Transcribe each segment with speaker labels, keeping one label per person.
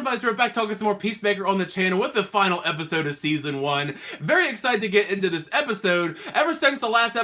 Speaker 1: guys? We're back talking some more Peacemaker on the channel with the final episode of Season 1. Very excited to get into this episode. Ever since the last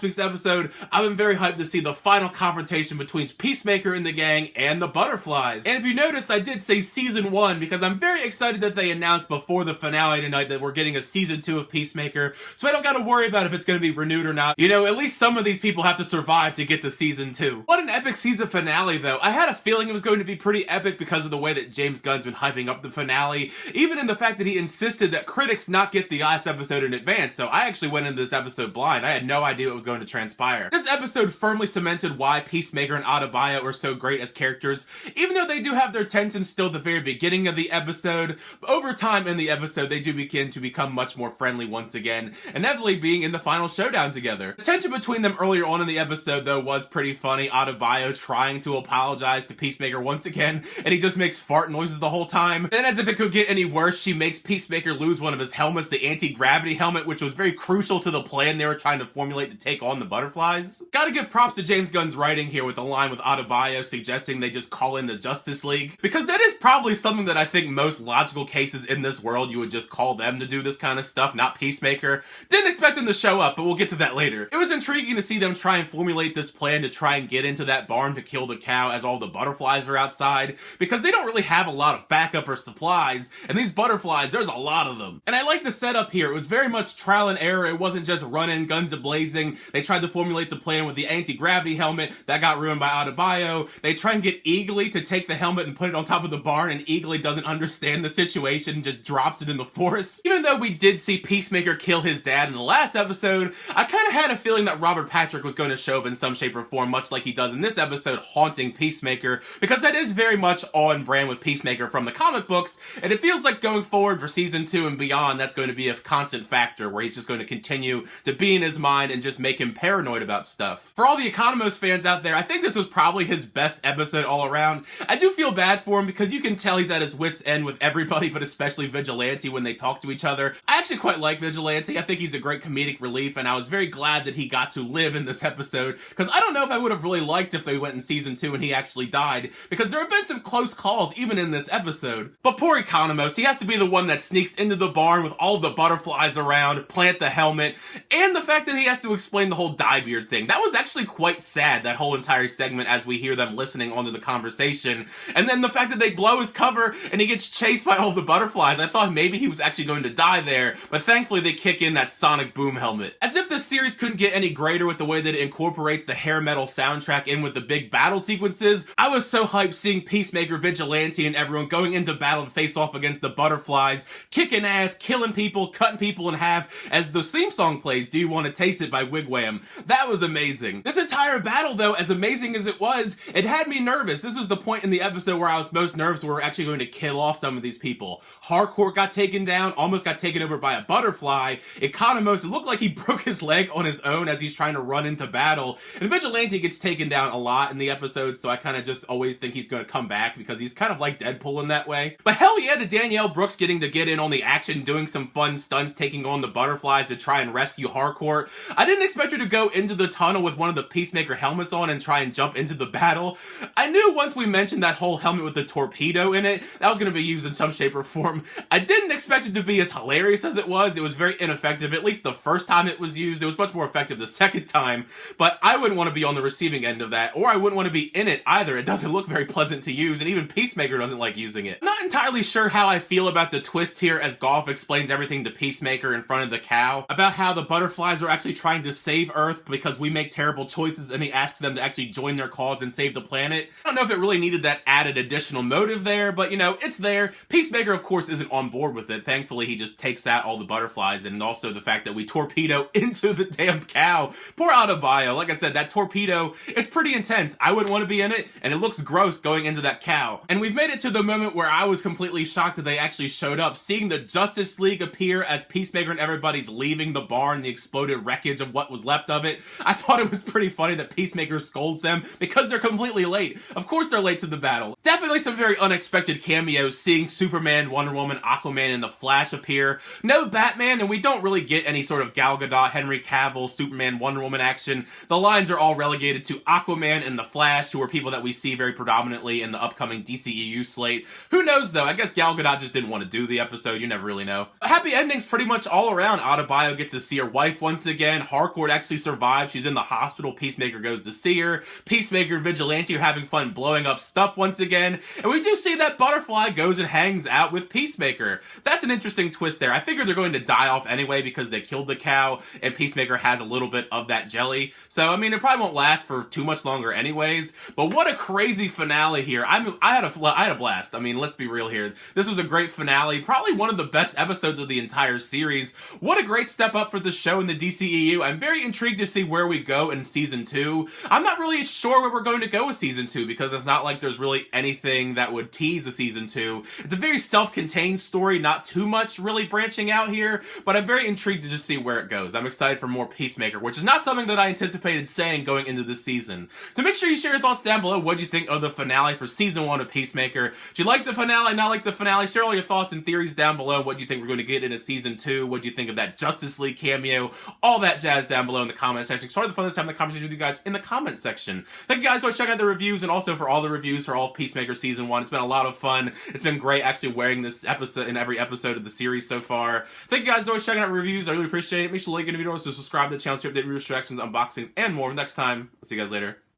Speaker 1: week's episode, I've been very hyped to see the final confrontation between Peacemaker and the gang and the Butterflies. And if you noticed, I did say Season 1 because I'm very excited that they announced before the finale tonight that we're getting a Season 2 of Peacemaker, so I don't gotta worry about if it's gonna be renewed or not. You know, at least some of these people have to survive to get to Season 2. What an epic season finale, though. I had a feeling it was going to be pretty epic because of the way that James Gunn's been hyping up the finale, even in the fact that he insisted that critics not get the last episode in advance, so I actually went into this episode blind. I had no idea what was going to transpire. This episode firmly cemented why Peacemaker and Adebayo are so great as characters, even though they do have their tensions still at the very beginning of the episode. Over time in the episode, they do begin to become much more friendly once again, inevitably being in the final showdown together. The tension between them earlier on in the episode, though, was pretty funny. Adebayo trying to apologize to Peacemaker once again, and he just makes fart noises the whole time. And as if it could get any worse, she makes Peacemaker lose one of his helmets, the anti-gravity helmet, which was very crucial to the plan they were trying to formulate to take on the Butterflies. Gotta give props to James Gunn's writing here with the line with Adebayo suggesting they just call in the Justice League, because that is probably something that I think most logical cases in this world you would just call them to do this kind of stuff, not Peacemaker. Didn't expect them to show up, but we'll get to that later. It was intriguing to see them try and formulate this plan to try and get into that barn to kill the cow as all the Butterflies are outside, because they don't really have a lot of backup or supplies, and these Butterflies, there's a lot of them. And I like the setup here. It was very much trial and error. It wasn't just run in, guns a-blazing. They tried to formulate the plan with the anti-gravity helmet. That got ruined by Adebayo. They try and get Eagly to take the helmet and put it on top of the barn, and Eagly doesn't understand the situation and just drops it in the forest. Even though we did see Peacemaker kill his dad in the last episode, I kind of had a feeling that Robert Patrick was going to show up in some shape or form, much like he does in this episode, haunting Peacemaker, because that is very much on brand with Peacemaker from the comic books, and it feels like going forward for Season 2 and beyond, that's going to be a constant factor where he's just going to continue to be in his mind and just make him paranoid about stuff. For all the Economos fans out there, I think this was probably his best episode all around. I do feel bad for him because you can tell he's at his wit's end with everybody, but especially Vigilante when they talk to each other. I actually quite like Vigilante. I think he's a great comedic relief, and I was very glad that he got to live in this episode, because I don't know if I would have really liked if they went in Season 2 and he actually died, because there have been some close calls even in this episode. But poor Economos, he has to be the one that sneaks into the barn with all the Butterflies around, plant the helmet, and the fact that he has to explain the whole dyebeard thing. That was actually quite sad, that whole entire segment, as we hear them listening onto the conversation. And then the fact that they blow his cover and he gets chased by all the Butterflies. I thought maybe he was actually going to die there, but thankfully they kick in that sonic boom helmet. As if this series couldn't get any greater with the way that it incorporates the hair metal soundtrack in with the big battle sequences. I was so hyped seeing Peacemaker, Vigilante, and everyone going into battle to face off against the Butterflies, kicking ass, killing people, cutting people in half, as the theme song plays, Do You Want to Taste It by Wigwam. That was amazing. This entire battle, though, as amazing as it was, it had me nervous. This was the point in the episode where I was most nervous we were actually going to kill off some of these people. Harcourt got taken down, almost got taken over by a Butterfly. Economos, it looked like he broke his leg on his own as he's trying to run into battle. And Vigilante gets taken down a lot in the episode, so I kind of just always think he's going to come back because he's kind of like Deadpool in that way. But hell yeah to Danielle Brooks getting to get in on the action, doing some fun stunts, taking on the Butterflies to try and rescue Harcourt. I didn't expect her to go into the tunnel with one of the Peacemaker helmets on and try and jump into the battle. I knew once we mentioned that whole helmet with the torpedo in it, that was going to be used in some shape or form. I didn't expect it to be as hilarious as it was. It was very ineffective, at least the first time it was used. It was much more effective the second time, but I wouldn't want to be on the receiving end of that, or I wouldn't want to be in it either. It doesn't look very pleasant to use, and even Peacemaker doesn't like using it. I'm not entirely sure how I feel about the twist here as Golf explains everything to Peacemaker in front of the cow, about how the Butterflies are actually trying to save Earth because we make terrible choices, and he asks them to actually join their cause and save the planet. I don't know if it really needed that added additional motive there, but you know, it's there. Peacemaker, of course, isn't on board with it. Thankfully, he just takes out all the Butterflies, and also the fact that we torpedo into the damn cow. Poor Adebayo. Like I said, that torpedo, it's pretty intense. I wouldn't want to be in it, and it looks gross going into that cow. And we've made it to the moment where I was completely shocked that they actually showed up. Seeing the Justice League appear as Peacemaker and everybody's leaving the barn, the exploded wreckage of what was left of it, I thought it was pretty funny that Peacemaker scolds them because they're completely late. Of course they're late to the battle. Definitely some very unexpected cameos, seeing Superman, Wonder Woman, Aquaman, and the Flash appear. No Batman, and we don't really get any sort of Gal Gadot, Henry Cavill, Superman, Wonder Woman action. The lines are all relegated to Aquaman and the Flash, who are people that we see very predominantly in the upcoming DCEU slate. late. Who knows though? I guess Gal Gadot just didn't want to do the episode. You never really know. Happy endings pretty much all around. Adebayo gets to see her wife once again. Harcourt actually survives. She's in the hospital. Peacemaker goes to see her. Peacemaker and Vigilante are having fun blowing up stuff once again. And we do see that Butterfly goes and hangs out with Peacemaker. That's an interesting twist there. I figure they're going to die off anyway because they killed the cow and Peacemaker has a little bit of that jelly. So, I mean, it probably won't last for too much longer anyways. But what a crazy finale here. I had a blast. I mean, let's be real here. This was a great finale. Probably one of the best episodes of the entire series. What a great step up for the show in the DCEU. I'm very intrigued to see where we go in season 2. I'm not really sure where we're going to go with season 2 because it's not like there's really anything that would tease a season 2. It's a very self-contained story, not too much really branching out here, but I'm very intrigued to just see where it goes. I'm excited for more Peacemaker, which is not something that I anticipated saying going into this season. So make sure you share your thoughts down below. What do you think of the finale for season 1 of Peacemaker? Do you like the finale, not like the finale? Share all your thoughts and theories down below. What do you think we're going to get into season 2? What do you think of that Justice League cameo? All that jazz down below in the comment section. Sorry the fun this time in the conversation with you guys in the comment section. Thank you guys for checking out the reviews and also for all the reviews for all of Peacemaker season 1. It's been a lot of fun. It's been great actually wearing this episode in every episode of the series so far. Thank you guys for always checking out reviews. I really appreciate it. Make sure to like the video, so subscribe to the channel to update reviews, reactions, unboxings, and more. Next time, I'll see you guys later.